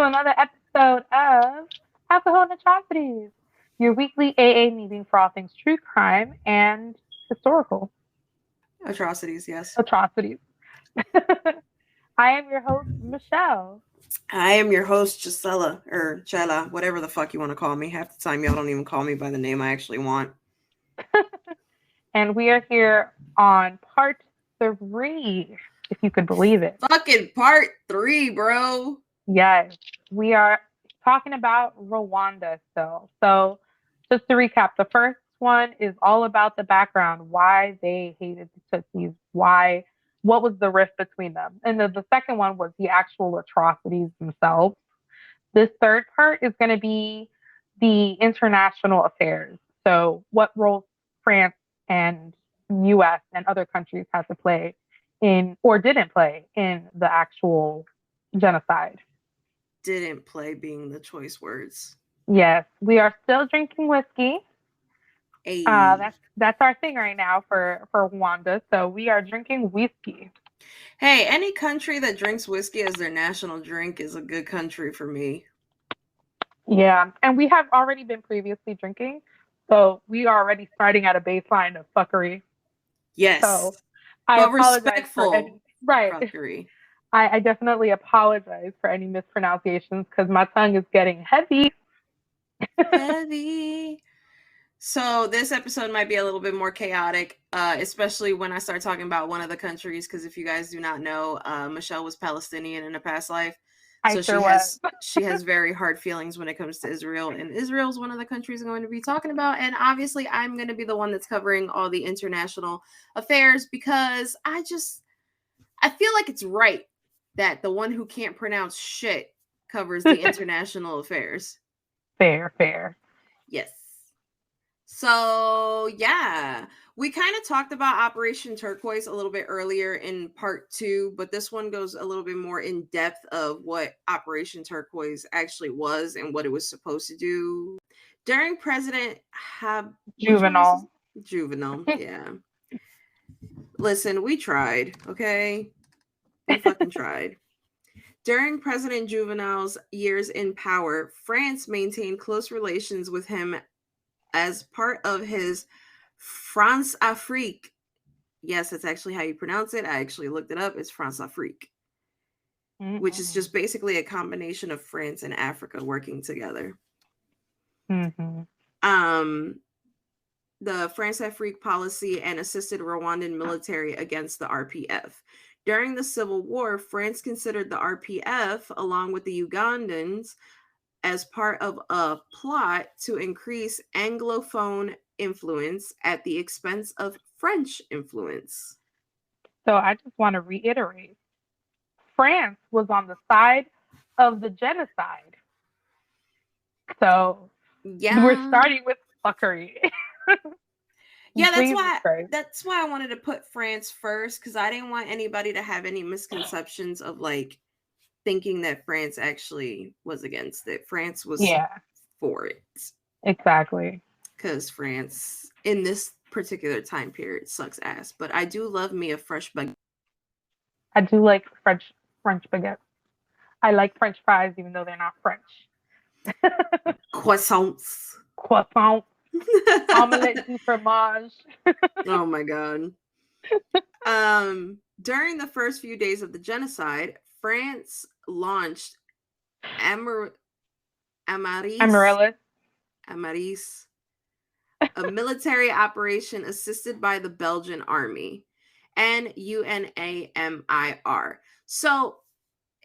to another episode of Alcohol and Atrocities, your weekly AA meeting for all things true crime and historical Atrocities, yes. atrocities. I am your host, Michelle. I am your host, Gisela, or Chela, whatever the fuck you want to call me. Half the time, y'all don't even call me by the name I actually want. And we are here on part 3, if you could believe it. Fucking part 3, bro. Yes, we are talking about Rwanda still. So, just to recap, the first one is all about the background, why they hated the Tutsis, what was the rift between them. And the second one was the actual atrocities themselves. This third part is going to be the international affairs. So, what role France and US and other countries had to play in, or didn't play in, the actual genocide. Didn't play being the choice words. Yes, we are still drinking whiskey. Hey. That's our thing right now for Rwanda. So we are drinking whiskey. Hey, any country that drinks whiskey as their national drink is a good country for me. Yeah, and we have already been previously drinking, so we are already starting at a baseline of fuckery. Yes, so I but apologize respectful for any fuckery. I definitely apologize for any mispronunciations because my tongue is getting heavy. Heavy. So this episode might be a little bit more chaotic, especially when I start talking about one of the countries. Because if you guys do not know, Michelle was Palestinian in a past life, she has very hard feelings when it comes to Israel, and Israel is one of the countries I'm going to be talking about. And obviously, I'm going to be the one that's covering all the international affairs because I feel like it's right that the one who can't pronounce shit covers the international affairs. Fair. Yes. So, yeah, we kind of talked about Operation Turquoise a little bit earlier in part 2, but this one goes a little bit more in depth of what Operation Turquoise actually was and what it was supposed to do. During President Juvenile, yeah. Listen, we tried, okay? We fucking tried. During President Juvenal's years in power, France maintained close relations with him as part of his France Afrique. Yes, that's actually how you pronounce it. I actually looked it up. It's France Afrique, which is just basically a combination of France and Africa working together. Mm-hmm. The France Afrique policy and assisted Rwandan military against the RPF. During the Civil War, France considered the RPF, along with the Ugandans, as part of a plot to increase Anglophone influence at the expense of French influence. So I just want to reiterate, France was on the side of the genocide. So yeah, we're starting with fuckery. Yeah, that's why I wanted to put France first, because I didn't want anybody to have any misconceptions of like thinking that France actually was against it. France was for it. Exactly. Because France, in this particular time period, sucks ass. But I do love me a fresh baguette. I do like French baguette. I like French fries, even though they're not French. Croissants. Omelette du fromage. Oh my god. During the first few days of the genocide, France launched Amaryllis, a military operation assisted by the Belgian army and UNAMIR. So,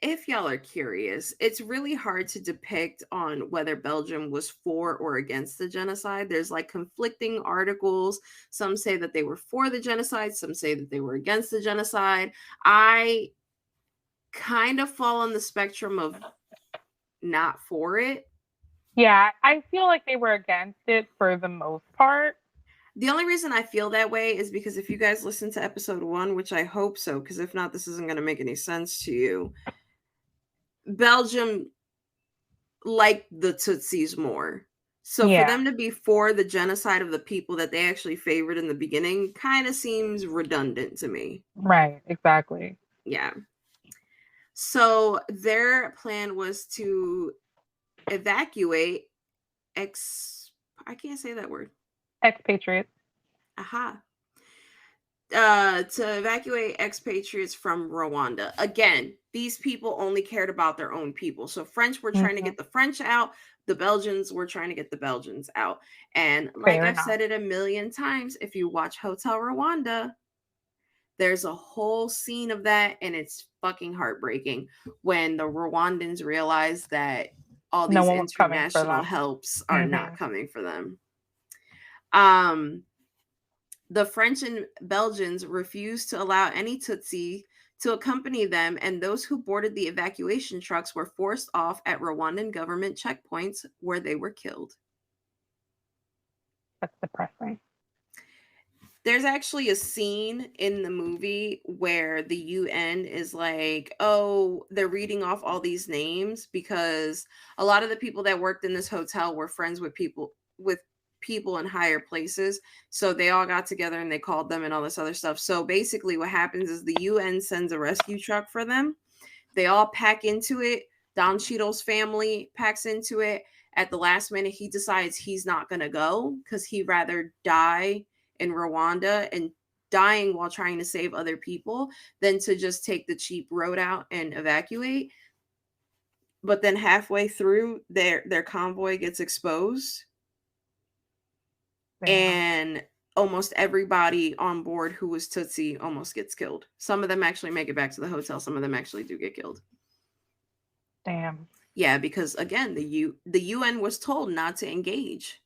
if y'all are curious, it's really hard to depict on whether Belgium was for or against the genocide. There's like conflicting articles. Some say that they were for the genocide. Some say that they were against the genocide. I kind of fall on the spectrum of not for it. Yeah, I feel like they were against it for the most part. The only reason I feel that way is because if you guys listen to episode 1, which I hope so, because if not, this isn't going to make any sense to you. Belgium liked the Tutsis more. So for them to be for the genocide of the people that they actually favored in the beginning kind of seems redundant to me. Right, exactly. Yeah. So their plan was to evacuate I can't say that word. Expatriates. Aha. To evacuate expatriates from Rwanda. Again, these people only cared about their own people. So French were trying to get the French out. The Belgians were trying to get the Belgians out. And like I've said it a million times, if you watch Hotel Rwanda, there's a whole scene of that, and it's fucking heartbreaking when the Rwandans realize that all these international helps are not coming for them. The French and Belgians refused to allow any Tutsi to accompany them, and those who boarded the evacuation trucks were forced off at Rwandan government checkpoints where they were killed. That's depressing. There's actually a scene in the movie where the UN is like, oh, they're reading off all these names because a lot of the people that worked in this hotel were friends with people in higher places. So they all got together and they called them and all this other stuff. So basically what happens is the UN sends a rescue truck for them. They all pack into it. Don Cheadle's family packs into it. At the last minute, he decides he's not going to go because he'd rather die in Rwanda and dying while trying to save other people than to just take the cheap road out and evacuate. But then halfway through, their convoy gets exposed. Damn. And almost everybody on board who was Tutsi almost gets killed. Some of them actually make it back to the hotel. Some of them actually do get killed. Damn. Yeah, because again, the UN was told not to engage,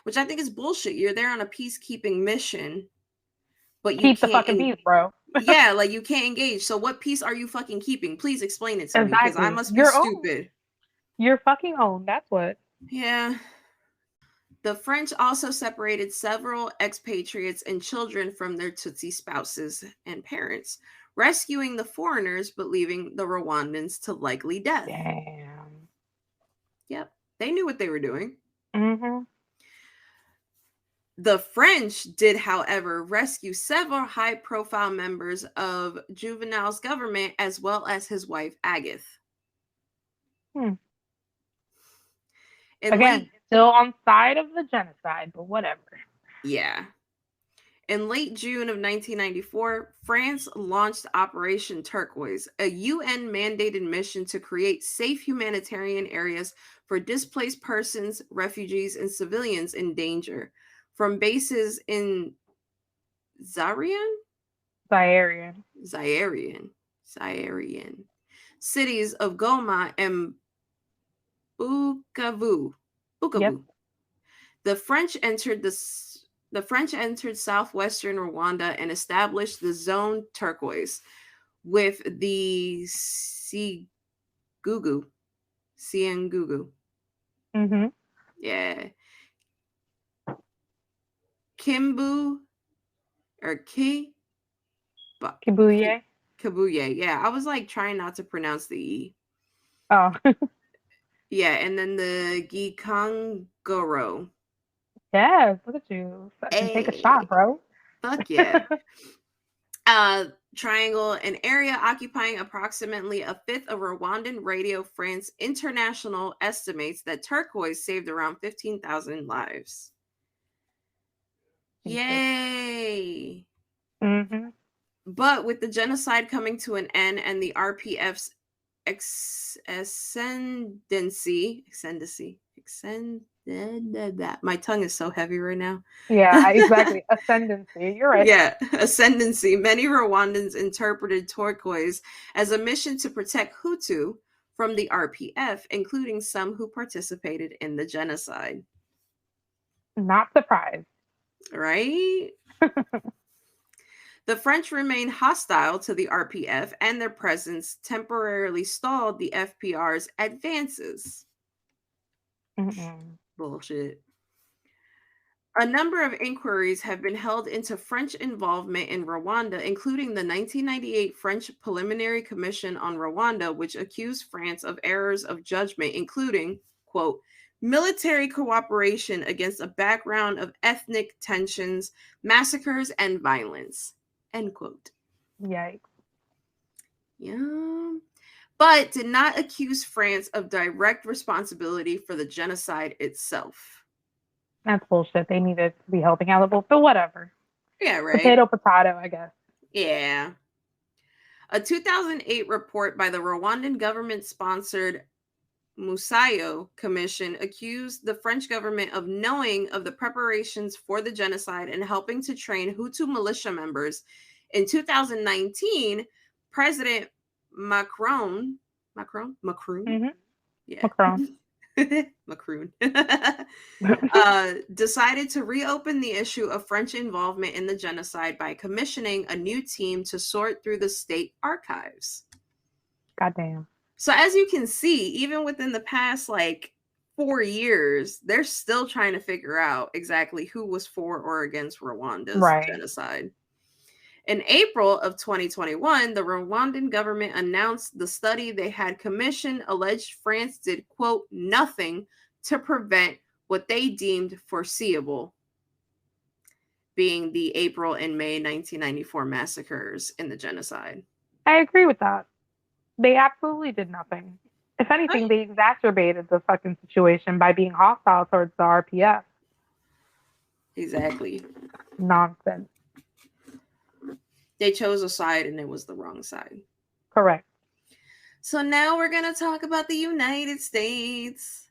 which I think is bullshit. You're there on a peacekeeping mission, but you keep the fucking peace, bro. Yeah, like you can't engage. So what peace are you fucking keeping? Please explain it to me, because I must be stupid. You're fucking own. That's what. Yeah. The French also separated several expatriates and children from their Tutsi spouses and parents, rescuing the foreigners but leaving the Rwandans to likely death. Damn. Yep. They knew what they were doing. Mm-hmm. The French did, however, rescue several high-profile members of Juvenal's government, as well as his wife, Agathe. Again, still on side of the genocide, but whatever. Yeah. In late June of 1994, France launched Operation Turquoise, a UN-mandated mission to create safe humanitarian areas for displaced persons, refugees, and civilians in danger, from bases in Zairian, cities of Goma and Bukavu. Yep. The French entered southwestern Rwanda and established the Zone Turquoise with the Ciangugu. Mm-hmm. Yeah. Kibuye. Kibuye. Yeah, I was like trying not to pronounce the E. Oh. Yeah, and then the Gikongoro. Yes, look at you. Take a shot, bro. Fuck yeah. Triangle, an area occupying approximately a fifth of Rwandan Radio France International estimates that Turquoise saved around 15,000 lives. Yay! Mm-hmm. But with the genocide coming to an end and the RPF's ascendancy, my tongue is so heavy right now. Yeah, exactly. Ascendancy. You're right. Yeah, ascendancy. Many Rwandans interpreted Turquoise as a mission to protect Hutu from the RPF, including some who participated in the genocide. Not surprised. Right? The French remained hostile to the RPF, and their presence temporarily stalled the FPR's advances. Mm-mm. Bullshit. A number of inquiries have been held into French involvement in Rwanda, including the 1998 French Preliminary Commission on Rwanda, which accused France of errors of judgment, including, quote, military cooperation against a background of ethnic tensions, massacres, and violence, end quote. Yikes. Yeah. But did not accuse France of direct responsibility for the genocide itself. That's bullshit. They needed to be helping out a little, but whatever. Yeah, right. Potato, potato, I guess. Yeah. A 2008 report by the Rwandan government-sponsored Musayo Commission accused the French government of knowing of the preparations for the genocide and helping to train Hutu militia members. In 2019, President Macron, Mm-hmm. yeah, Macron. Macron, decided to reopen the issue of French involvement in the genocide by commissioning a new team to sort through the state archives. Goddamn. So as you can see, even within the past 4 years, they're still trying to figure out exactly who was for or against Rwanda's genocide. In April of 2021, the Rwandan government announced the study they had commissioned alleged France did, quote, nothing to prevent what they deemed foreseeable, being the April and May 1994 massacres in the genocide. I agree with that. They absolutely did nothing. If anything, they exacerbated the fucking situation by being hostile towards the RPF. Exactly. Nonsense. They chose a side and it was the wrong side. Correct. So now we're going to talk about the United States.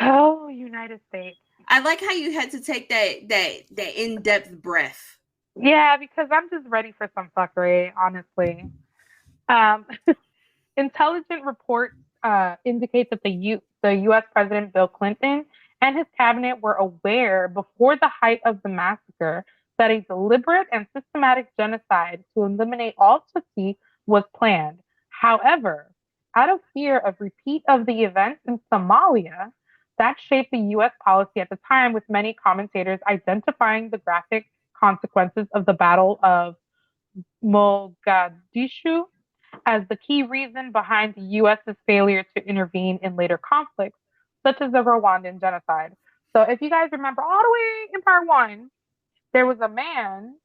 Oh, United States. I like how you had to take that in-depth breath. Yeah, because I'm just ready for some fuckery, honestly. Intelligent reports indicate that the U.S. President Bill Clinton and his cabinet were aware before the height of the massacre that a deliberate and systematic genocide to eliminate all Tutsi was planned. However, out of fear of repeat of the events in Somalia, that shaped the U.S. policy at the time, with many commentators identifying the graphic consequences of the Battle of Mogadishu as the key reason behind the U.S.'s failure to intervene in later conflicts, such as the Rwandan genocide. So, if you guys remember all the way in part one, there was a man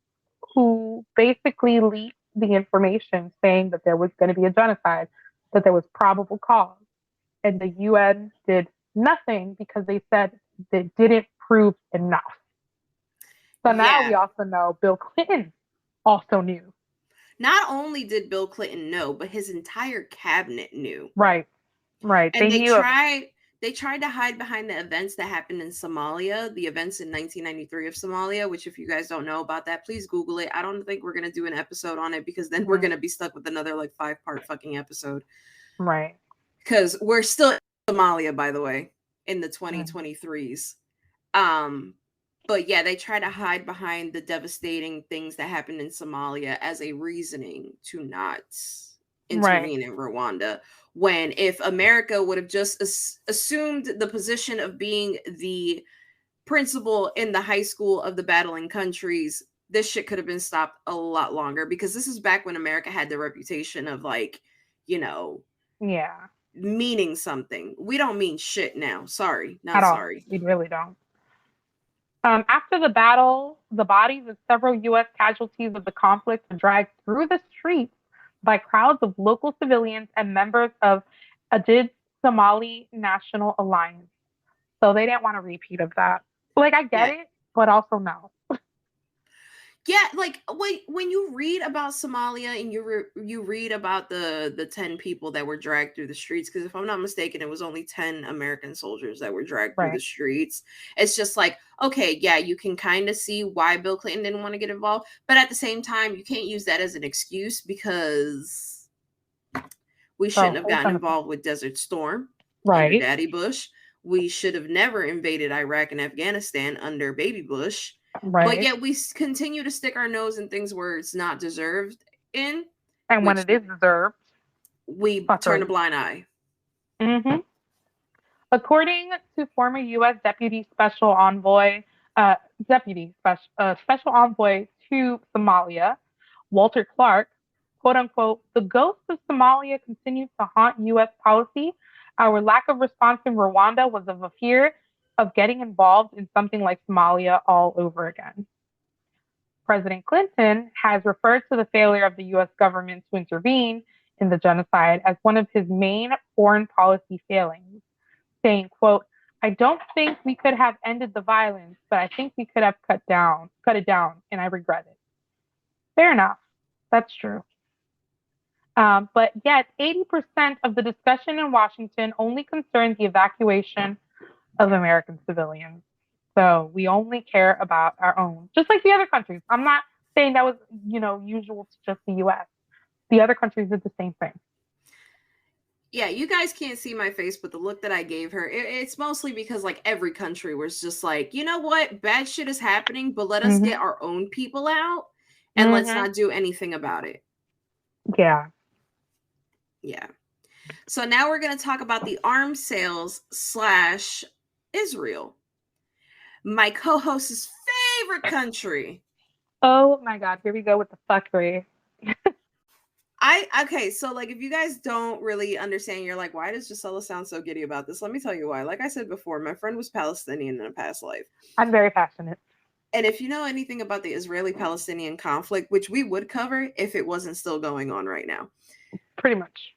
who basically leaked the information saying that there was going to be a genocide, that there was probable cause. And the UN did nothing because they said they didn't prove enough. So now we also know Bill Clinton also knew. Not only did Bill Clinton know, but his entire cabinet knew. Right. And they tried to hide behind the events that happened in Somalia, the events in 1993 of Somalia, which if you guys don't know about that, please Google it. I don't think we're going to do an episode on it because then we're going to be stuck with another 5-part fucking episode. Right. Because we're still in Somalia, by the way, in the 2023s. But yeah, they try to hide behind the devastating things that happened in Somalia as a reasoning to not intervene in Rwanda. When if America would have just assumed the position of being the principal in the high school of the battling countries, this shit could have been stopped a lot longer, because this is back when America had the reputation of meaning something. We don't mean shit now. Sorry. Not sorry. We really don't. After the battle, the bodies of several U.S. casualties of the conflict were dragged through the streets by crowds of local civilians and members of Aidid Somali National Alliance. So they didn't want a repeat of that. I get it, but also no. Yeah, when you read about Somalia and you read about the 10 people that were dragged through the streets, because if I'm not mistaken, it was only 10 American soldiers that were dragged through the streets. It's just okay, yeah, you can kind of see why Bill Clinton didn't want to get involved, but at the same time, you can't use that as an excuse, because we shouldn't have gotten involved with Desert Storm under Daddy Bush. We should have never invaded Iraq and Afghanistan under Baby Bush. But yet we continue to stick our nose in things where it's not deserved in. And when it is deserved, we turn a blind eye. Mm-hmm. According to former U.S. Special Envoy to Somalia, Walter Clark, quote unquote, the ghosts of Somalia continue to haunt U.S. policy. Our lack of response in Rwanda was of a fear of getting involved in something like Somalia all over again. President Clinton has referred to the failure of the U.S. government to intervene in the genocide as one of his main foreign policy failings, saying, quote, "I don't think we could have ended the violence, but I think we could have cut it down, and I regret it." Fair enough. That's true. But yet, 80% of the discussion in Washington only concerned the evacuation of American civilians. So we only care about our own, just like the other countries. I'm not saying that was, usual to just the US. The other countries did the same thing. Yeah, you guys can't see my face, but the look that I gave her, it's mostly because like every country was just like, you know what, bad shit is happening, but let us get our own people out and let's not do anything about it. Yeah. Yeah. So now we're going to talk about the arms sales / Israel. My co-host's favorite country. Oh my God, here we go with the fuckery. Okay, so like if you guys don't really understand, you're like, why does Gisela sound so giddy about this? Let me tell you why. Like I said before, my friend was Palestinian in a past life. I'm very passionate. And if you know anything about the Israeli-Palestinian conflict, which we would cover if it wasn't still going on right now. Pretty much.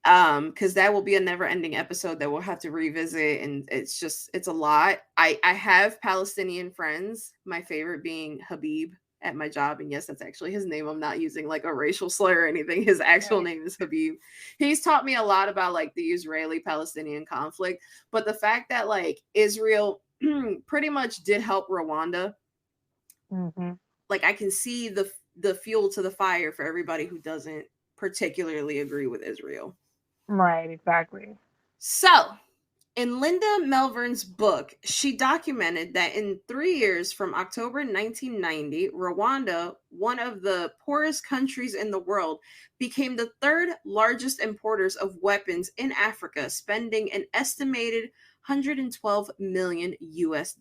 Because that will be a never-ending episode that we'll have to revisit, and it's a lot. I have Palestinian friends, my favorite being Habib at my job, and yes, that's actually his name. I'm not using like a racial slur or anything. His actual name is Habib. He's taught me a lot about like the Israeli-Palestinian conflict, but the fact that like Israel pretty much did help Rwanda, like I can see the fuel to the fire for everybody who doesn't particularly agree with Israel. Right, exactly. So, in Linda Melvern's book, she documented that in 3 years from October 1990, Rwanda, one of the poorest countries in the world, became the third largest importers of weapons in Africa, spending an estimated $112 million US.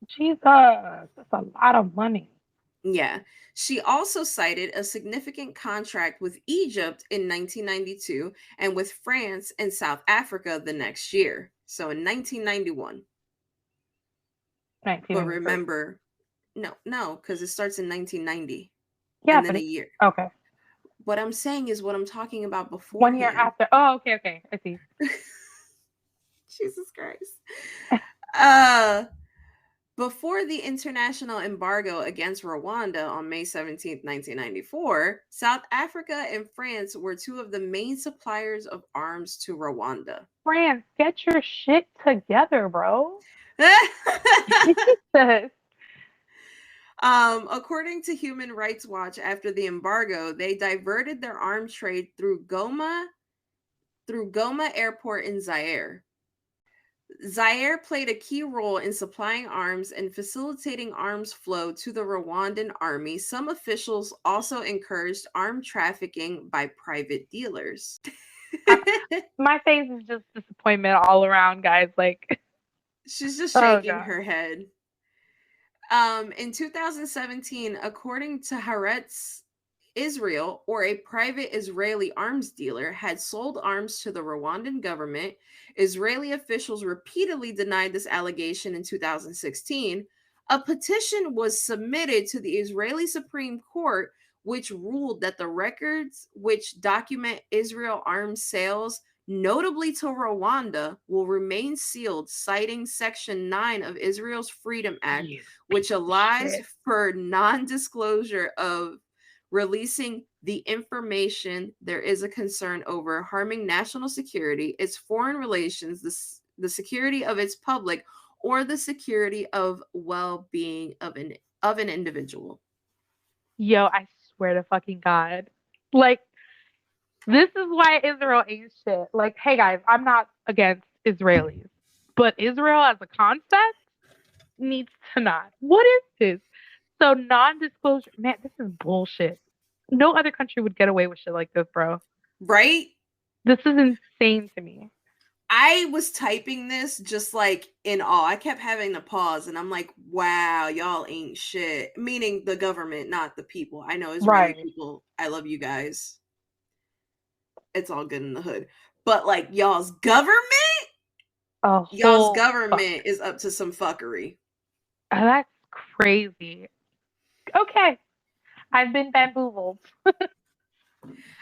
Jesus, that's a lot of money. Yeah. She also cited a significant contract with Egypt in 1992 and with France and South Africa the next year. So in 1991. But remember, no, because it starts in 1990. Yeah, and then a year. Okay. What I'm saying is what I'm talking about before. 1 year after. Oh, okay. I see. Jesus Christ. Before the international embargo against Rwanda on May 17, 1994, South Africa and France were two of the main suppliers of arms to Rwanda. France, get your shit together, bro. According to Human Rights Watch, after the embargo, they diverted their arms trade through Goma Airport in Zaire. Zaire played a key role in supplying arms and facilitating arms flow to the Rwandan army. Some officials also encouraged armed trafficking by private dealers. My face is just disappointment all around, guys. Like, she's just shaking her head. In 2017, according to Haaretz, Israel, or a private Israeli arms dealer, had sold arms to the Rwandan government. Israeli officials repeatedly denied this allegation in 2016. A petition was submitted to the Israeli Supreme Court, which ruled that the records which document Israel arms sales, notably to Rwanda, will remain sealed, citing Section 9 of Israel's Freedom Act, which allows for non-disclosure of releasing the information there is a concern over harming national security, its foreign relations, the security of its public, or the security of well-being of an individual. Yo, I swear to fucking God. Like, this is why Israel ain't shit. Like, hey guys, I'm not against Israelis, but Israel as a concept needs to not. What is this? So non-disclosure, man, this is bullshit. No other country would get away with shit like this, bro. Right? This is insane to me. I was typing this just like in awe. I kept having to pause, and I'm like, wow, y'all ain't shit. Meaning the government, not the people. I know Israeli people. I love you guys. It's all good in the hood. But like y'all's government? Y'all's government is up to some fuckery. That's crazy. Okay. I've been bamboozled.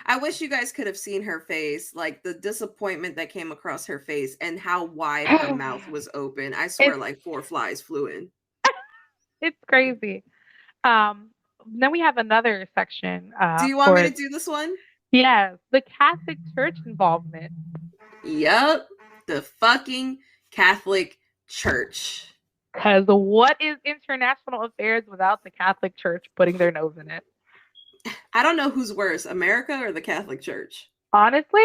I wish you guys could have seen her face, like the disappointment that came across her face and how wide her mouth was open. I swear, It's like 4 flies flew in. it's crazy. Um, then we have another section Do you want me for to do this one? yes, the Catholic Church involvement. Yup. The fucking Catholic Church. Because what is international affairs without the Catholic Church putting their nose in it? I don't know who's worse, America or the Catholic Church. Honestly,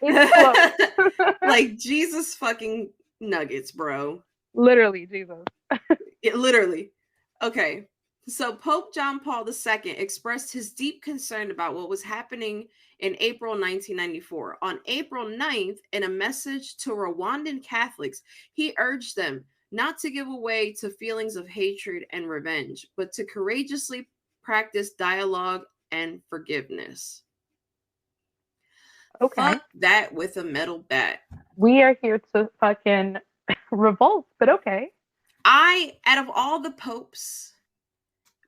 it's close. Like Jesus fucking nuggets, bro. Literally, Jesus. Literally. Okay. So Pope John Paul II expressed his deep concern about what was happening in April 1994. On April 9th, in a message to Rwandan Catholics, he urged them not to give way to feelings of hatred and revenge, but to courageously practice dialogue and forgiveness. Okay. Fuck that with a metal bat. We are here to fucking revolt, but okay. Out of all the popes,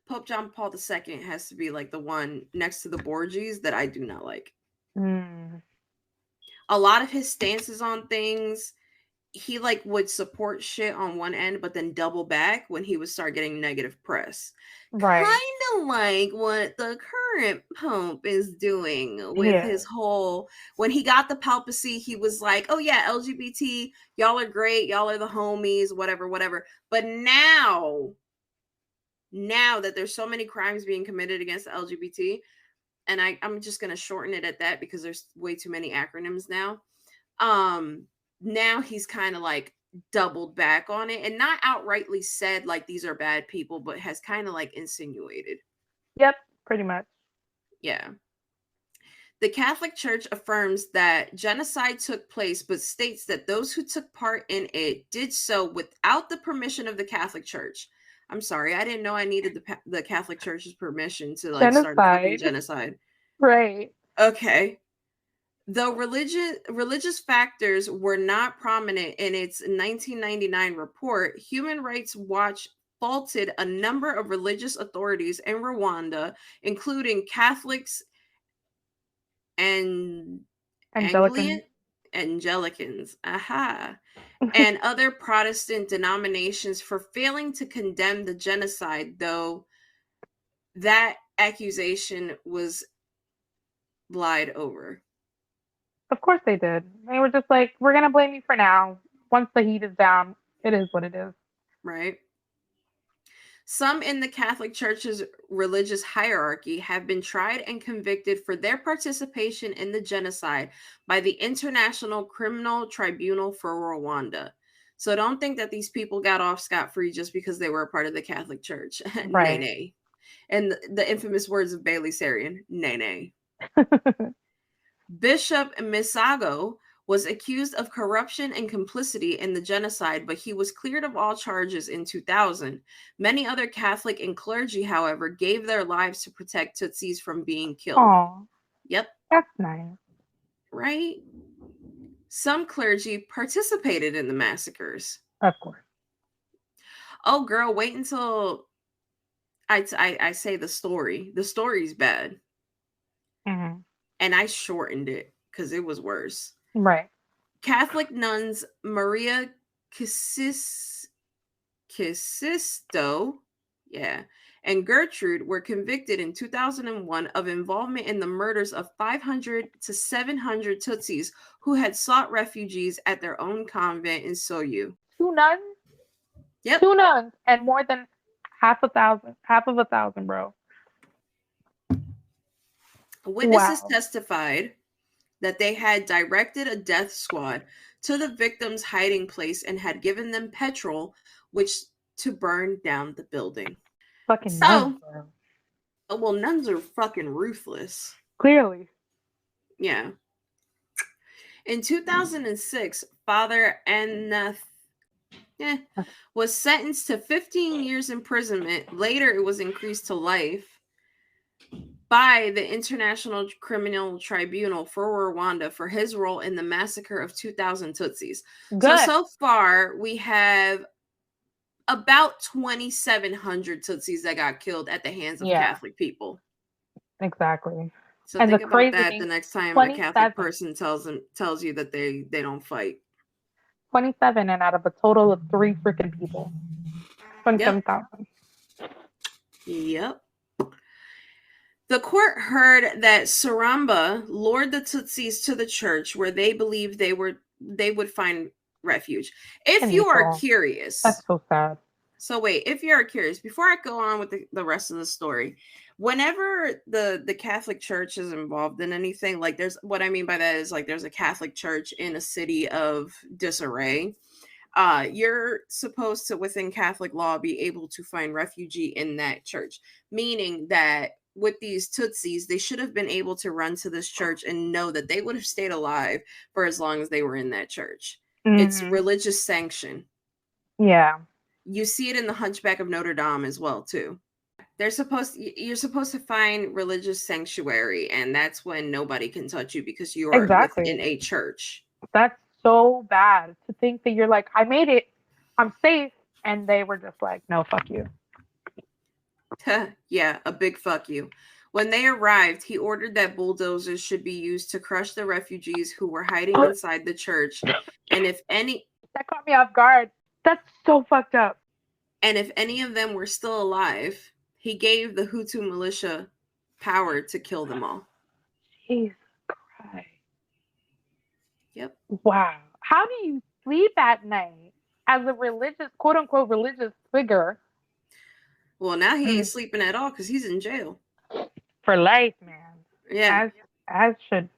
Pope John Paul II has to be like the one next to the Borgies that I do not like. A lot of his stances on things, he like would support shit on one end, but then double back when he would start getting negative press. Right. Kind of like what the current Pope is doing with his whole, when he got the papacy, he was like, oh yeah, LGBT, y'all are great, y'all are the homies, whatever, whatever. But now that there's so many crimes being committed against the LGBT, and I'm just going to shorten it at that because there's way too many acronyms now. Now he's kind of like doubled back on it and not outrightly said like these are bad people, but has kind of like insinuated. Yep, pretty much. Yeah. The Catholic Church affirms that genocide took place, but states that those who took part in it did so without the permission of the Catholic Church. I'm sorry, I didn't know I needed the Catholic Church's permission to like start a fucking genocide. Right. Okay. Though religious factors were not prominent in its 1999 report, Human Rights Watch faulted a number of religious authorities in Rwanda, including Catholics and Anglicans, and other Protestant denominations for failing to condemn the genocide, though that accusation was lied over. Of course they did. They were just like, we're going to blame you for now. Once the heat is down, it is what it is. Right. Some in the Catholic Church's religious hierarchy have been tried and convicted for their participation in the genocide by the International Criminal Tribunal for Rwanda. So don't think that these people got off scot-free just because they were a part of the Catholic Church. Right. Nay, nay. And the infamous words of Bailey Sarian, nay, nay. Bishop Misago was accused of corruption and complicity in the genocide, but he was cleared of all charges in 2000. Many other Catholic and clergy, however, gave their lives to protect Tutsis from being killed. Aww. Yep. That's nice. Right? Some clergy participated in the massacres. Of course. Oh, girl, wait until I say the story. The story's bad. Mm-hmm. And I shortened it because it was worse. Right. Catholic nuns Maria Casisto, and Gertrude were convicted in 2001 of involvement in the murders of 500 to 700 Tutsis who had sought refugees at their own convent in Soyu. 2 nuns? Yep. 2 nuns and more than half of a thousand, bro. Witnesses testified that they had directed a death squad to the victims' hiding place and had given them petrol, which to burn down the building. Fucking nuns, bro. Well, nuns are fucking ruthless. Clearly. Yeah. In 2006, Father Anath was sentenced to 15 years imprisonment. Later, it was increased to life by the International Criminal Tribunal for Rwanda for his role in the massacre of 2,000 Tutsis. Good. So far, we have about 2,700 Tutsis that got killed at the hands of Catholic people. Exactly. So think about that the next time a Catholic 27. person tells you that they don't fight. 27 and out of a total of 3 freaking people. 27,000. Yep. The court heard that Saramba lured the Tutsis to the church where they believed they would find refuge. If you are curious. That's so sad. So wait, if you're curious, before I go on with the rest of the story, whenever the Catholic Church is involved in anything, like there's what I mean by that is like there's a Catholic Church in a city of disarray. You're supposed to, within Catholic law, be able to find refugee in that church, meaning that with these Tutsis, they should have been able to run to this church and know that they would have stayed alive for as long as they were in that church. Mm-hmm. It's religious sanction. Yeah. You see it in the Hunchback of Notre Dame as well, too. You're supposed to find religious sanctuary, and that's when nobody can touch you because you are within a church. That's so bad to think that you're like, I made it, I'm safe, and they were just like, no, fuck you. Yeah, a big fuck you. When they arrived, he ordered that bulldozers should be used to crush the refugees who were hiding inside the church. And if any... That caught me off guard. That's so fucked up. And if any of them were still alive, he gave the Hutu militia power to kill them all. Jesus Christ. Yep. Wow. How do you sleep at night as a religious, quote unquote, religious figure? Well, now he ain't sleeping at all because he's in jail. For life, man. Yeah. As should.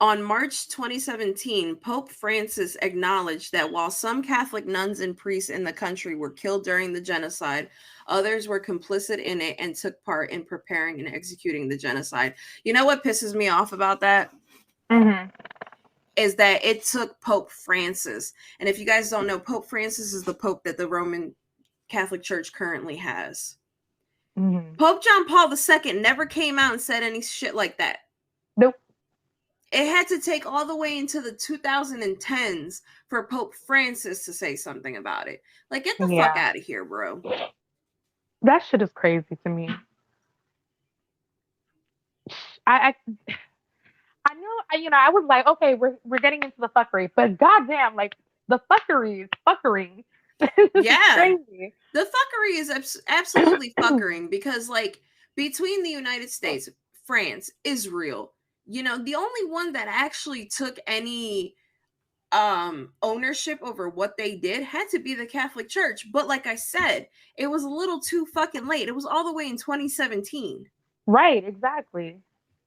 On March 2017, Pope Francis acknowledged that while some Catholic nuns and priests in the country were killed during the genocide, others were complicit in it and took part in preparing and executing the genocide. You know what pisses me off about that? Mm-hmm. Is that it took Pope Francis. And if you guys don't know, Pope Francis is the Pope that the Roman Catholic Church currently has. Mm-hmm. Pope John Paul II never came out and said any shit like that. Nope. It had to take all the way into the 2010s for Pope Francis to say something about it. Like, get the fuck out of here, bro. That shit is crazy to me. I know, I was like, okay, we're getting into the fuckery, but goddamn, like the fuckery is fuckering. Yeah, crazy. The fuckery is absolutely fuckering because, like, between the United States, France, Israel, you know, the only one that actually took any ownership over what they did had to be the Catholic Church. But like I said, it was a little too fucking late. It was all the way in 2017. Right, exactly.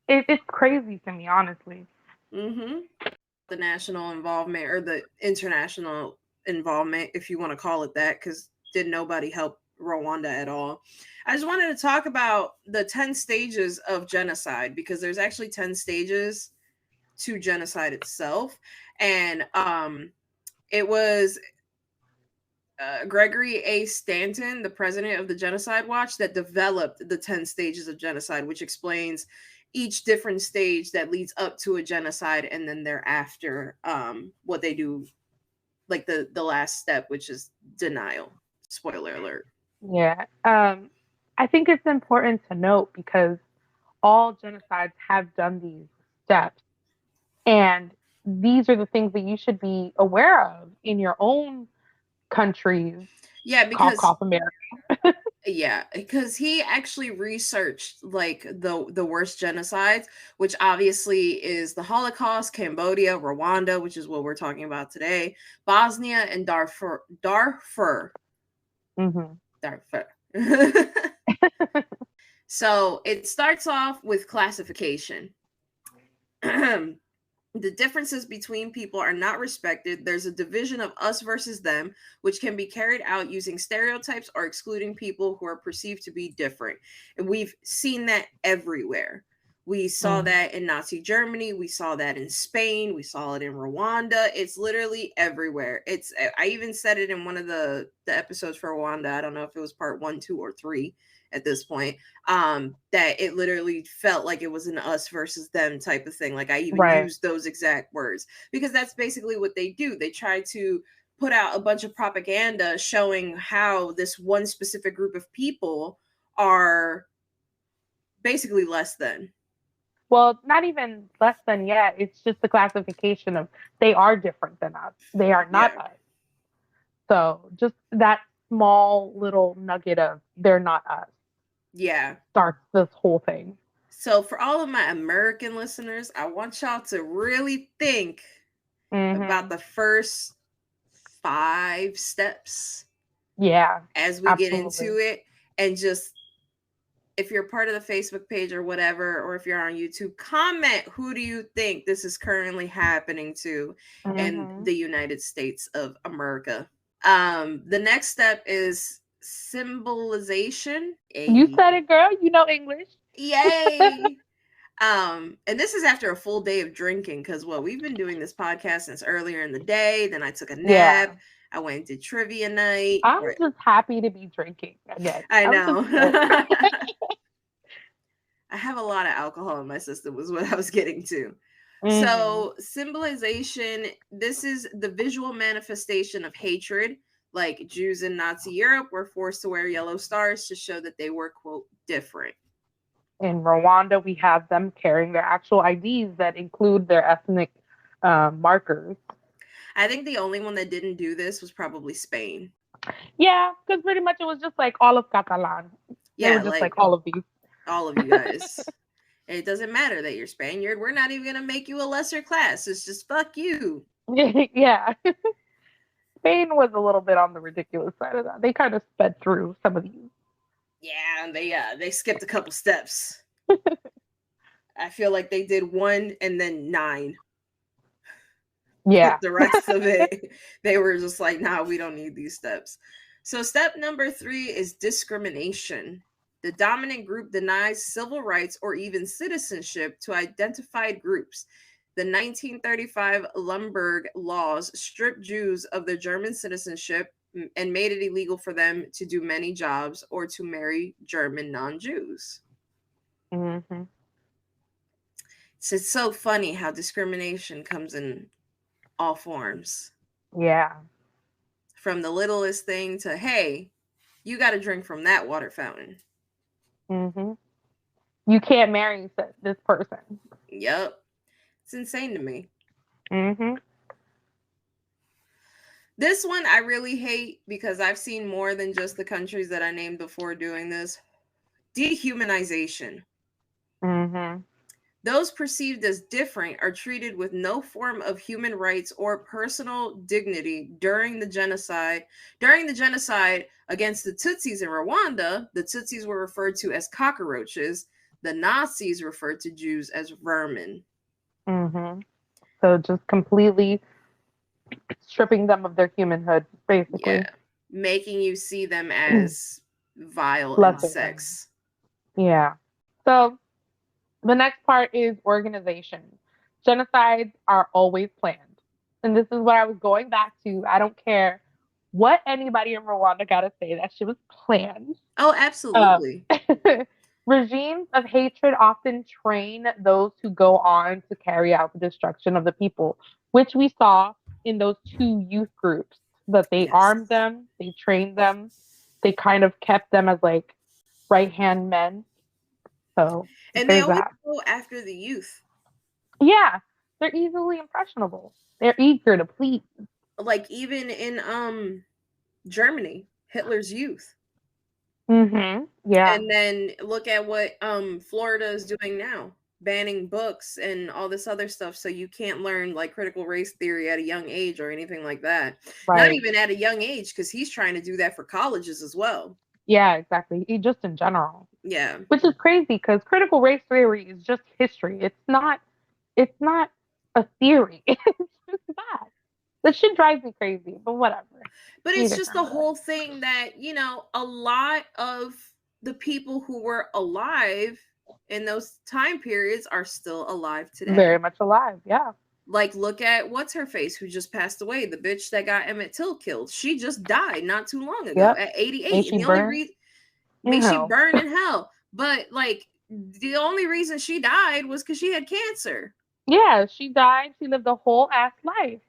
It's crazy to me, honestly. Mm-hmm. The national involvement or the international involvement, if you want to call it that, because did nobody help Rwanda at all. I just wanted to talk about the 10 stages of genocide, because there's actually 10 stages to genocide itself. And it was Gregory A. Stanton, the president of the Genocide Watch, that developed the 10 stages of genocide, which explains each different stage that leads up to a genocide, and then thereafter what they do, like the last step, which is denial. Spoiler alert. Yeah. I think it's important to note because all genocides have done these steps, and these are the things that you should be aware of in your own countries. Yeah, because cough, America. Yeah, because he actually researched like the worst genocides, which obviously is the Holocaust, Cambodia, Rwanda, which is what we're talking about today, Bosnia, and Darfur. Mm-hmm. Darfur. So it starts off with classification. The differences between people are not respected. There's a division of us versus them, which can be carried out using stereotypes or excluding people who are perceived to be different. And we've seen that everywhere. We saw that in Nazi Germany. We saw that in Spain. We saw it in Rwanda. It's literally everywhere. I even said it in one of the episodes for Rwanda. I don't know if it was part 1, 2, or 3 at this point, that it literally felt like it was an us versus them type of thing. Like I even used those exact words, because that's basically what they do. They try to put out a bunch of propaganda showing how this one specific group of people are basically less than. Well, not even less than yet. It's just the classification of they are different than us. They are not Yeah. us. So just that small little nugget of they're not us Yeah. starts this whole thing. So for all of my American listeners, I want y'all to really think about the first 5 steps. Yeah. As we get into it, and just, if you're part of the Facebook page or whatever, or if you're on YouTube, comment who do you think this is currently happening to in the United States of America. The next step is symbolization. You said it, girl. You know English. Yay. And this is after a full day of drinking, because we've been doing this podcast since earlier in the day. Then I took a nap. I went and did trivia night. I'm just happy to be drinking again. I know. I have a lot of alcohol in my system was what I was getting to. So symbolization, this is the visual manifestation of hatred. Like Jews in Nazi Europe were forced to wear yellow stars to show that they were, quote, different. In Rwanda, we have them carrying their actual IDs that include their ethnic markers. I think the only one that didn't do this was probably Spain. Yeah, because pretty much it was just like all of Catalan. Yeah, they were just like all of these. All of you guys. It doesn't matter that you're Spaniard. We're not even going to make you a lesser class. It's just fuck you. Yeah. Spain was a little bit on the ridiculous side of that. They kind of sped through some of these. Yeah, and they skipped a couple steps. I feel like they did 1 and then 9. Yeah. The rest of it, they were just like, nah, we don't need these steps. So step number 3 is discrimination. The dominant group denies civil rights or even citizenship to identified groups. The 1935 Lemberg laws stripped Jews of their German citizenship and made it illegal for them to do many jobs or to marry German non-Jews. Mm-hmm. So it's so funny how discrimination comes in all forms. Yeah. From the littlest thing to, hey, you got to drink from that water fountain. Mm-hmm. You can't marry this person. Yep. It's insane to me. Mm-hmm. This one I really hate because I've seen more than just the countries that I named before doing this. Dehumanization. Mm-hmm. Those perceived as different are treated with no form of human rights or personal dignity during the genocide. During the genocide against the Tutsis in Rwanda, the Tutsis were referred to as cockroaches. The Nazis referred to Jews as vermin. Mm-hmm. So just completely stripping them of their humanhood, basically. Yeah. Making you see them as vile insects. Yeah. So the next part is organization. Genocides are always planned. And this is what I was going back to. I don't care what anybody in Rwanda got to say. That shit was planned. Oh, absolutely. Regimes of hatred often train those who go on to carry out the destruction of the people, which we saw in those 2 youth groups that they armed them, they trained them, they kind of kept them as like right-hand men. So, and they always go after the youth. Yeah, they're easily impressionable. They're eager to please. Like even in Germany, Hitler's youth. Mm-hmm. Yeah. And then look at what Florida is doing now, banning books and all this other stuff, so you can't learn like critical race theory at a young age or anything like that. Right. Not even at a young age, because he's trying to do that for colleges as well. Yeah, exactly. Just in general. Yeah. Which is crazy because critical race theory is just history. It's not a theory. It's just that. That shit drives me crazy, but whatever. But it's just the whole thing that, a lot of the people who were alive in those time periods are still alive today. Very much alive, yeah. Like, look at what's her face who just passed away, the bitch that got Emmett Till killed. She just died not too long ago at 88. And the only reason she burned in hell. But like the only reason she died was because she had cancer. Yeah, she died. She lived a whole ass life.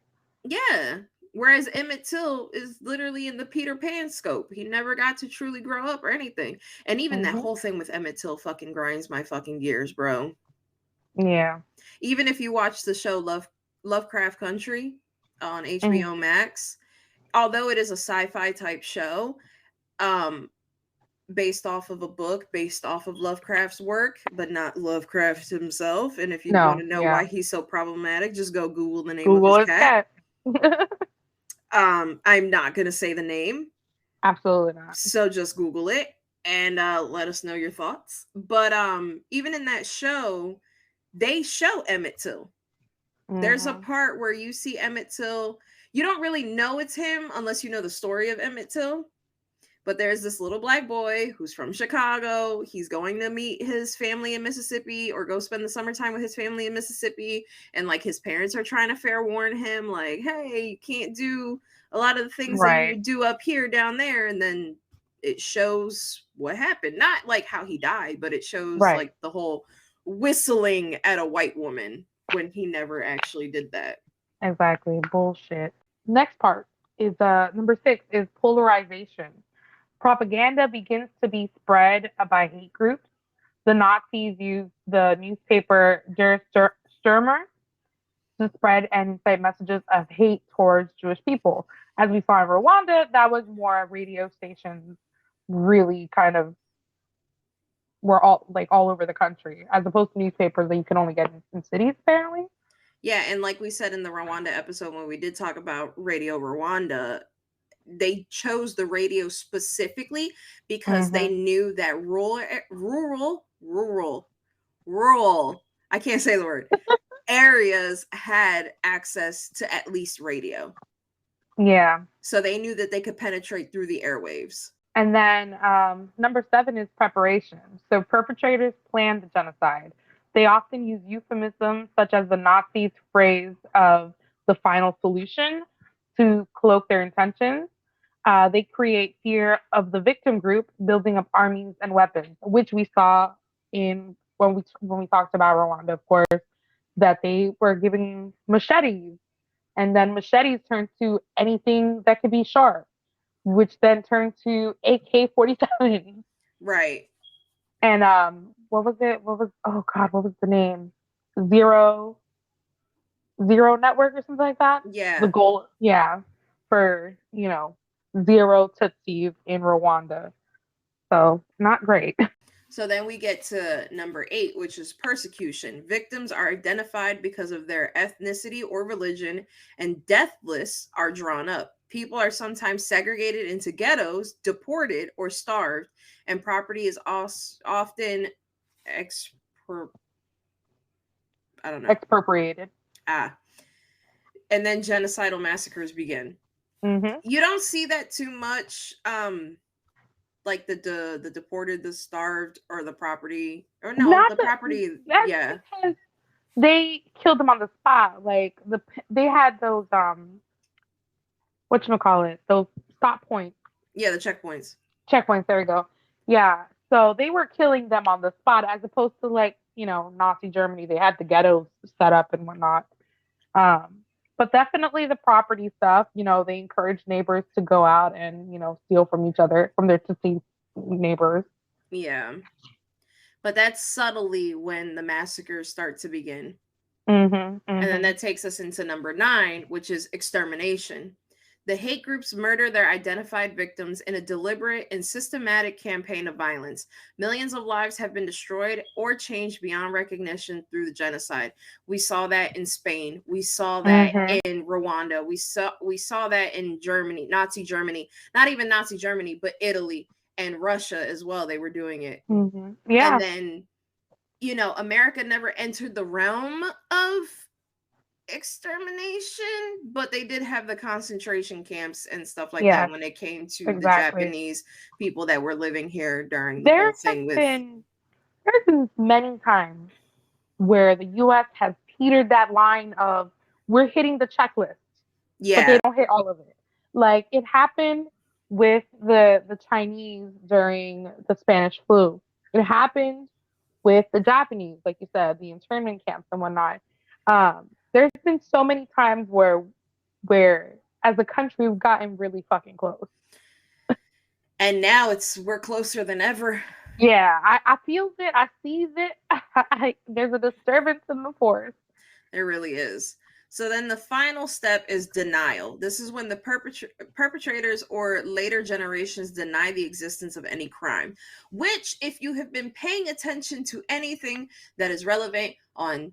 Yeah. Whereas Emmett Till is literally in the Peter Pan scope. He never got to truly grow up or anything. And even that whole thing with Emmett Till fucking grinds my fucking gears, bro. Yeah. Even if you watch the show Lovecraft Country on HBO Max, although it is a sci-fi type show, based off of a book, based off of Lovecraft's work, but not Lovecraft himself. And if you want to know why he's so problematic, just go Google the name of his cat. I'm not going to say the name. Absolutely not. So just Google it and let us know your thoughts. But even in that show, they show Emmett Till. There's a part where you see Emmett Till. You don't really know it's him unless you know the story of Emmett Till. But there's this little black boy who's from Chicago. He's going to meet his family in Mississippi or go spend the summertime with his family in Mississippi. And like his parents are trying to fair warn him, like, hey, you can't do a lot of the things that you would do up here down there. And then it shows what happened. Not like how he died, but it shows like the whole whistling at a white woman when he never actually did that. Exactly. Bullshit. Next part is number 6 is polarization. Propaganda begins to be spread by hate groups. The Nazis used the newspaper Der Stürmer to spread and incite messages of hate towards Jewish people. As we saw in Rwanda, that was more radio stations really kind of were all over the country, as opposed to newspapers that you can only get in cities, apparently. Yeah, and like we said in the Rwanda episode when we did talk about Radio Rwanda, they chose the radio specifically because they knew that rural, I can't say the word, areas had access to at least radio. Yeah. So they knew that they could penetrate through the airwaves. And then number 7 is preparation. So perpetrators planned the genocide. They often use euphemisms such as the Nazis' phrase of the final solution to cloak their intentions. They create fear of the victim group, building up armies and weapons, which we saw in when we talked about Rwanda, of course, that they were giving machetes, and then machetes turned to anything that could be sharp, which then turned to AK-47. Right. And what was it? What was the name? Zero Network or something like that? Yeah. The goal, yeah, for, zero Tutsis in Rwanda. So not great. So then we get to number 8, which is persecution. Victims are identified because of their ethnicity or religion, and death lists are drawn up. People are sometimes segregated into ghettos, deported, or starved, and property is often expropriated. And then genocidal massacres begin. Mm-hmm. You don't see that too much. Like the deported, the starved, or the property, or no, not the property. Yeah, because they killed them on the spot. Like they had those whatchamacallit, those stop points. Yeah, the checkpoints. Checkpoints. There we go. Yeah. So they were killing them on the spot, as opposed to Nazi Germany. They had the ghettos set up and whatnot. But definitely the property stuff. They encourage neighbors to go out and steal from each other, from their deceased neighbors. Yeah, but that's subtly when the massacres start to begin. Mm-hmm, mm-hmm. And then that takes us into number 9, which is extermination. The hate groups murder their identified victims in a deliberate and systematic campaign of violence. Millions of lives have been destroyed or changed beyond recognition through the genocide. We saw that in Spain. We saw that in Rwanda. We saw that in Germany, Nazi Germany. Not even Nazi Germany, but Italy and Russia as well. They were doing it. Mm-hmm. Yeah. And then, America never entered the realm of extermination, but they did have the concentration camps and stuff like that when it came to the Japanese people that were living here during the whole thing there's been many times where the U.S. has petered that line of we're hitting the checklist, but they don't hit all of it. Like it happened with the Chinese during the Spanish flu. It happened with the Japanese, like you said, the internment camps and whatnot. There's been so many times where as a country we've gotten really fucking close. And now we're closer than ever. Yeah, I feel it. I see it. There's a disturbance in the force. There really is. So then the final step is denial. This is when the perpetrators or later generations deny the existence of any crime, which, if you have been paying attention to anything that is relevant on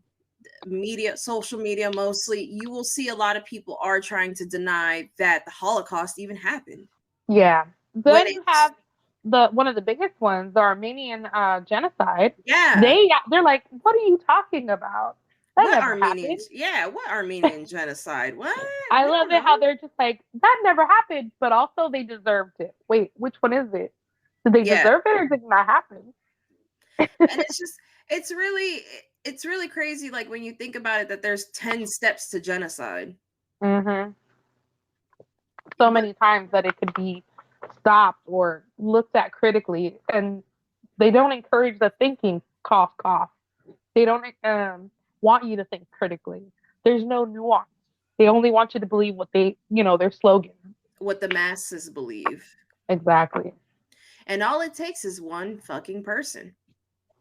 media, social media mostly, you will see a lot of people are trying to deny that the Holocaust even happened. Yeah. When Then you it's, have one of the biggest ones, the Armenian genocide. yeah, They're like, what are you talking about? That what never happened. Armenians, yeah, what Armenian genocide? What? I We love don't it how know. they're just like, that never happened, but also they deserved it. Wait, which one is it? Did they Yeah. deserve it or did it not happen? And it's just, it's really, it's really crazy, like when you think about it, that there's 10 steps to genocide. Hmm. So But many times that it could be stopped or looked at critically, and they don't encourage the thinking. Cough, cough. They don't want you to think critically. There's no nuance. They only want you to believe what their slogan. what the masses believe. Exactly. And all it takes is one fucking person.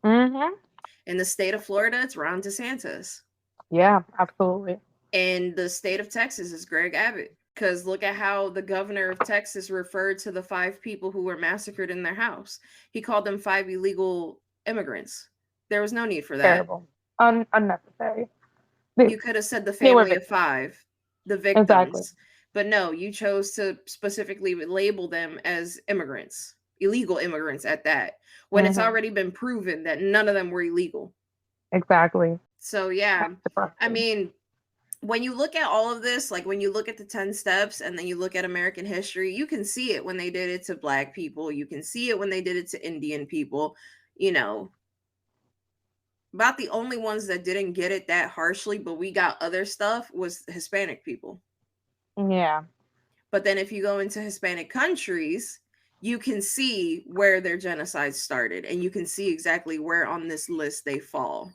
Hmm. In the state of Florida, it's Ron DeSantis. Yeah, absolutely. In the state of Texas, it's Greg Abbott. Because look at how the governor of Texas referred to the 5 people who were massacred in their house. He called them 5 illegal immigrants. There was no need for that. Terrible. Unnecessary. You could have said the They were family of victims. 5, the Exactly. victims. But no, you chose to specifically label them as immigrants, illegal immigrants at that, when it's Hmm. already been proven that none of them were illegal. Exactly. So, yeah, That's I depressing. mean, when you look at all of this, like when you look at the 10 steps and then you look at American history, you can see it when they did it to Black people. You can see it when they did it to Indian people. You know, about the only ones that didn't get it that harshly, but we got other stuff, was Hispanic people. Yeah. But then if you go into Hispanic countries, you can see where their genocide started and you can see exactly where on this list they fall.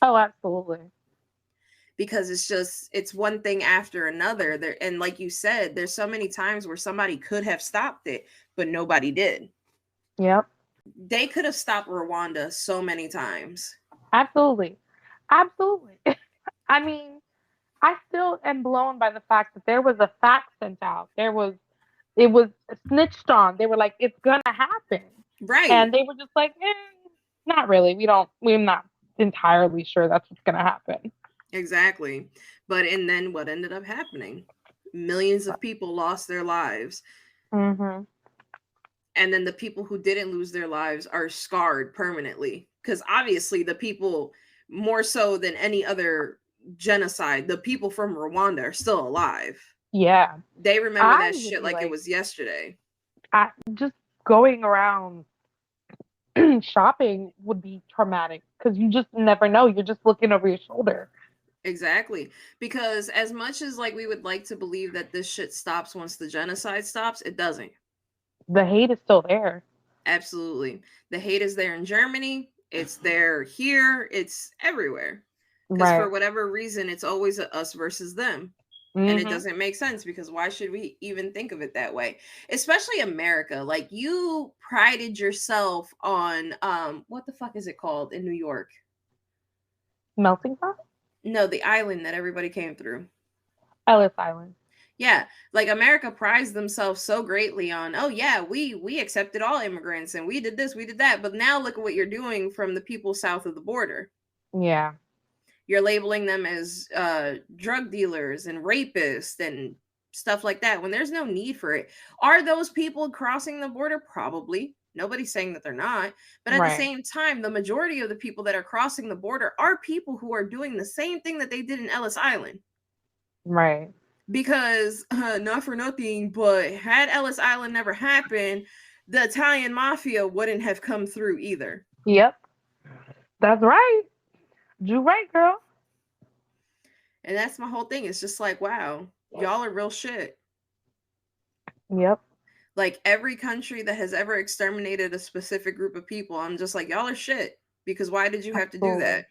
Oh, absolutely. Because it's one thing after another there, and like you said, there's so many times where somebody could have stopped it but nobody did. Yep. They could have stopped Rwanda so many times. Absolutely. Absolutely. I mean, I still am blown by the fact that there was a fax sent out. It was snitched on. They were like, it's gonna happen. Right. And they were just like, not really. We're not entirely sure that's what's gonna happen. Exactly. But and then what ended up happening, millions of people lost their lives. Hmm. And then the people who didn't lose their lives are scarred permanently, because obviously the people, more so than any other genocide, the people from Rwanda are still alive. Yeah. They remember I that would shit be like it like, was yesterday. just going around shopping would be traumatic because you just never know. You're just looking over your shoulder. Exactly. Because as much as like we would like to believe that this shit stops once the genocide stops, it doesn't. The hate is still there. Absolutely. The hate is there in Germany, it's there here, it's everywhere. Because for Right. whatever reason, it's always a us versus them. And it Hmm. doesn't make sense, because why should we even think of it that way? Especially America. Like, you prided yourself on what the fuck is it called in New York? Melting pot? No, the island that everybody came through. Ellis Island. Yeah, like America prides themselves so greatly on, oh yeah, we accepted all immigrants and we did this, we did that. But now look at what you're doing from the people south of the border. Yeah. You're labeling them as drug dealers and rapists and stuff like that when there's no need for it. Are those people crossing the border? Probably. Nobody's saying that they're not. But at the Right. same time, the majority of the people that are crossing the border are people who are doing the same thing that they did in Ellis Island. Right. Because not for nothing, but had Ellis Island never happened, the Italian mafia wouldn't have come through either. Yep. That's right. You right, girl. And that's my whole thing. It's just like, wow, y'all are real shit. Yep. Like, every country that has ever exterminated a specific group of people, I'm just like, y'all are shit. Because why did you have to do Absolutely. that?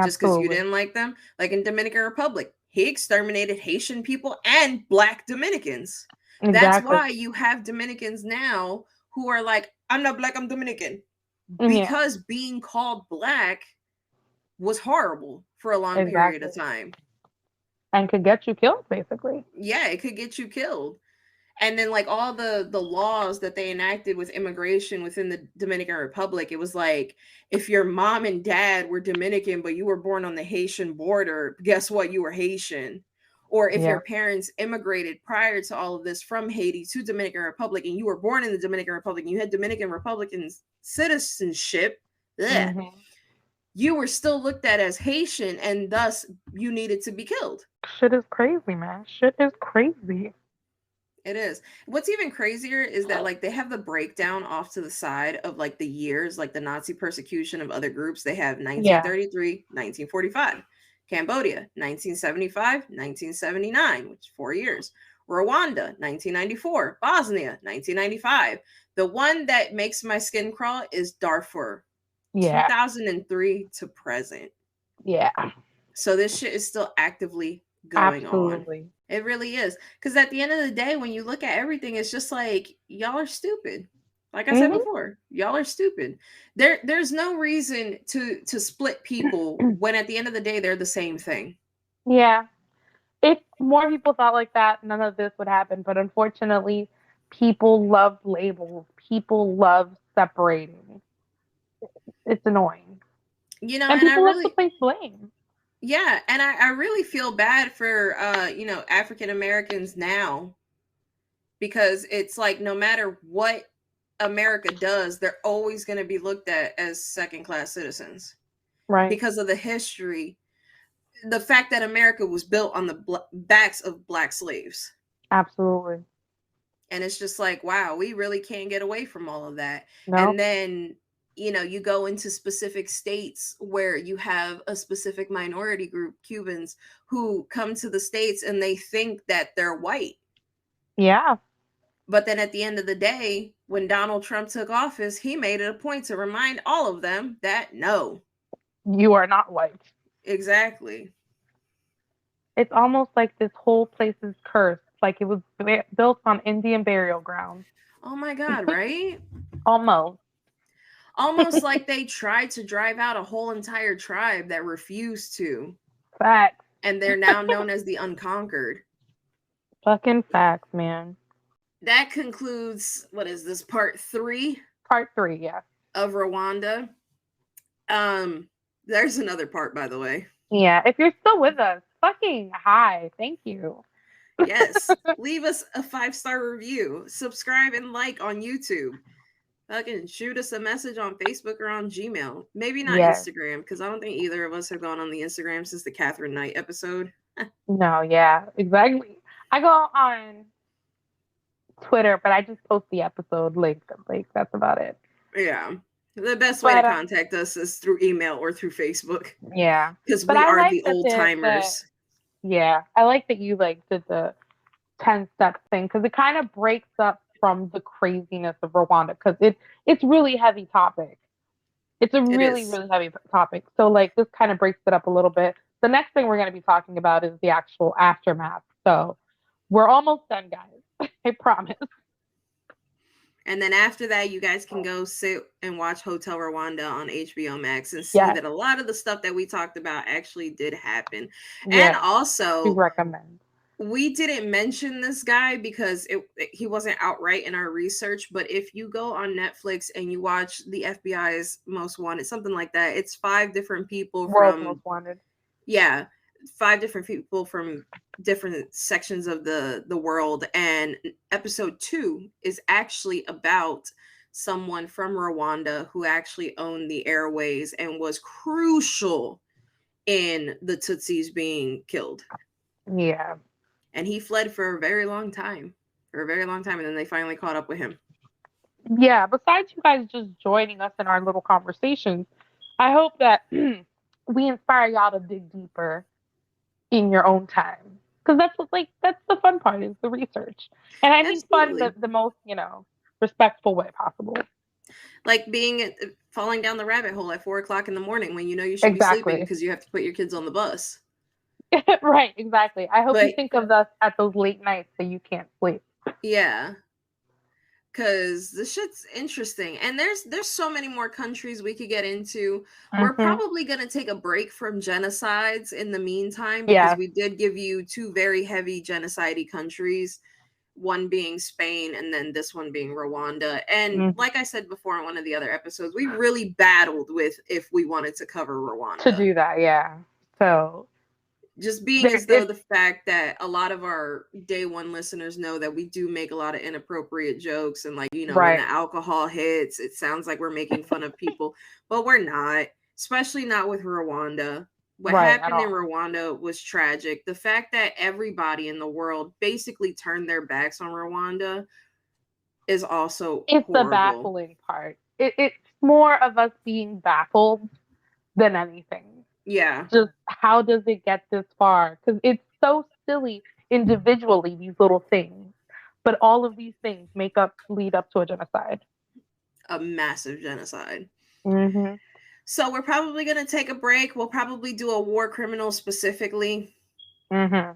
Just because you Absolutely. didn't like them? Like in Dominican Republic, he exterminated Haitian people and Black Dominicans. That's Exactly. why you have Dominicans now who are like, I'm not black, I'm Dominican. Because being called black was horrible for a long period of time. And could get you killed, basically. Yeah, it could get you killed. And then like all the laws that they enacted with immigration within the Dominican Republic, it was like, if your mom and dad were Dominican but you were born on the Haitian border, guess what, you were Haitian. Or if your parents immigrated prior to all of this from Haiti to Dominican Republic and you were born in the Dominican Republic and you had Dominican Republican citizenship, you were still looked at as Haitian and thus you needed to be killed. Shit is crazy, man. Shit is crazy. It is. What's even crazier is that like they have the breakdown off to the side of like the years, like the Nazi persecution of other groups. They have 1933, 1945, Cambodia, 1975, 1979, which is 4 years. Rwanda, 1994, Bosnia, 1995. The one that makes my skin crawl is Darfur, 2003 to present. Yeah. So this shit is still actively going on. It really is. Because at the end of the day, when you look at everything, it's just like, y'all are stupid. Like I said before, y'all are stupid. There's no reason to split people when at the end of the day, they're the same thing. Yeah. If more people thought like that, none of this would happen. But unfortunately, people love labels. People love separating. It's annoying. You know, and people love to place blame. Yeah, and I really feel bad for African Americans now, because it's like no matter what America does, they're always going to be looked at as second-class citizens, right? Because of the history, the fact that America was built on the backs of Black slaves. Absolutely. And it's just like, wow, we really can't get away from all of that. No. And then you go into specific states where you have a specific minority group, Cubans, who come to the States and they think that they're white. Yeah. But then at the end of the day, when Donald Trump took office, he made it a point to remind all of them that no, you are not white. Exactly. It's almost like this whole place is cursed. Like it was built on Indian burial grounds. Oh my God, right? Almost like they tried to drive out a whole entire tribe that refused to. Facts. And they're now known as the Unconquered. Fucking facts, man. That concludes, what is this, part 3? Part 3, yeah. Of Rwanda. There's another part, by the way. Yeah, if you're still with us, fucking hi. Thank you. Yes. Leave us a 5-star review. Subscribe and like on YouTube. Fucking shoot us a message on Facebook or on Gmail. Maybe not Instagram, because I don't think either of us have gone on the Instagram since the Catherine Knight episode. No, yeah, exactly. I go on Twitter, but I just post the episode link. Like, that's about it. Yeah. The best way to contact us is through email or through Facebook. Yeah. Because we are the old timers. Yeah. I like that you did the 10-step thing, because it kind of breaks up from the craziness of Rwanda, because it's really heavy topic. It's a really heavy topic. So this kind of breaks it up a little bit. The next thing we're going to be talking about is the actual aftermath. So we're almost done, guys. I promise. And then after that, you guys can go sit and watch Hotel Rwanda on HBO Max and see that a lot of the stuff that we talked about actually did happen. And also, we recommend. We didn't mention this guy because he wasn't outright in our research, but if you go on Netflix and you watch the FBI's Most Wanted, something like that, it's 5 different people World's Most Wanted. Yeah, 5 different people from different sections of the world, and episode 2 is actually about someone from Rwanda who actually owned the airways and was crucial in the Tutsis being killed. Yeah. And he fled for a very long time. And then they finally caught up with him. Yeah, besides you guys just joining us in our little conversations, I hope that we inspire y'all to dig deeper in your own time. Because that's the fun part, is the research. And I mean fun the most, respectful way possible. Like falling down the rabbit hole at 4:00 in the morning when you know you should be sleeping because you have to put your kids on the bus. Right, exactly. I hope you think of us at those late nights that you can't sleep. Yeah. because the shit's interesting, and there's so many more countries we could get into. We're probably going to take a break from genocides in the meantime, because we did give you 2 very heavy genocide countries, one being Spain and then this one being Rwanda. And like I said before in one of the other episodes, we really battled with if we wanted to cover Rwanda. To do that, yeah. So just being as though the fact that a lot of our day one listeners know that we do make a lot of inappropriate jokes, and like, you know, when the alcohol hits, it sounds like we're making fun of people, but we're not, especially not with Rwanda. What happened in Rwanda was tragic. The fact that everybody in the world basically turned their backs on Rwanda is also horrible. The baffling part. It's more of us being baffled than anything. Yeah. Just how does it get this far? Because it's so silly individually, these little things. But all of these things lead up to a genocide. A massive genocide. Mm-hmm. So we're probably going to take a break. We'll probably do a war criminal specifically. Mm-hmm.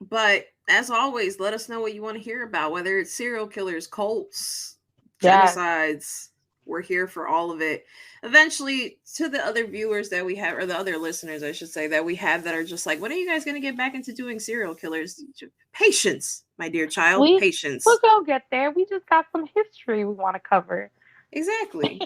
But as always, let us know what you want to hear about, whether it's serial killers, cults, genocides. We're here for all of it. Eventually, to the other viewers that we have, or the other listeners, I should say, that we have that are just like, when are you guys going to get back into doing serial killers? Patience, my dear child. Patience. We'll go get there. We just got some history we want to cover. Exactly.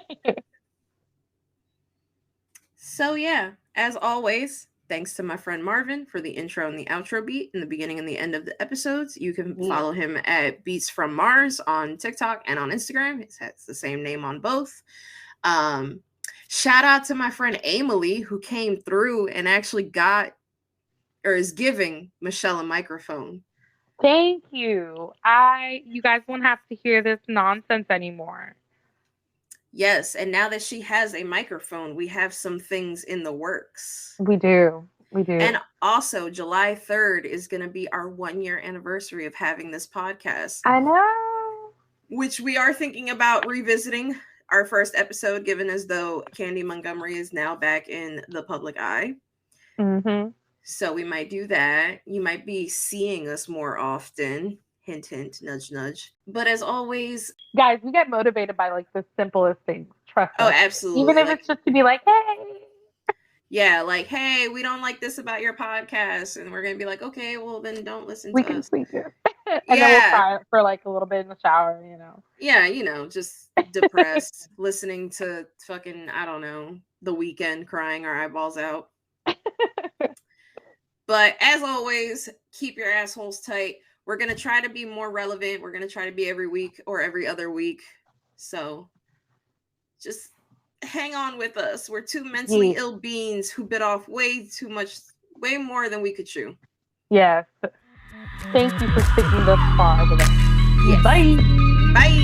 So, yeah, as always, thanks to my friend Marvin for the intro and the outro beat in the beginning and the end of the episodes. You can follow him at Beats from Mars on TikTok and on Instagram. It has the same name on both. Shout out to my friend Emily, who came through and actually is giving Michelle a microphone. Thank you. You guys won't have to hear this nonsense anymore. Yes, and now that she has a microphone, we have some things in the works. We do. And also, July 3rd is going to be our 1-year anniversary of having this podcast. I know. Which we are thinking about revisiting our first episode, given as though Candy Montgomery is now back in the public eye. Mm-hmm. So we might do that. You might be seeing us more often. Hint, hint, nudge, nudge. But as always, guys, we get motivated by like the simplest things. Trust us. Oh, absolutely. Even if it's just to be like, hey. Yeah, like, hey, we don't like this about your podcast. And we're going to be like, okay, well, then don't listen to us. We can tweak it. And then we'll try it for like a little bit in the shower, you know. Yeah, you know, just depressed, listening to fucking, I don't know, The Weeknd crying our eyeballs out. But as always, keep your assholes tight. We're going to try to be more relevant. We're going to try to be every week or every other week. So just hang on with us. We're 2 mentally ill beings who bit off way more than we could chew. Yes. Thank you for sticking this far with us. Yes. Bye. Bye.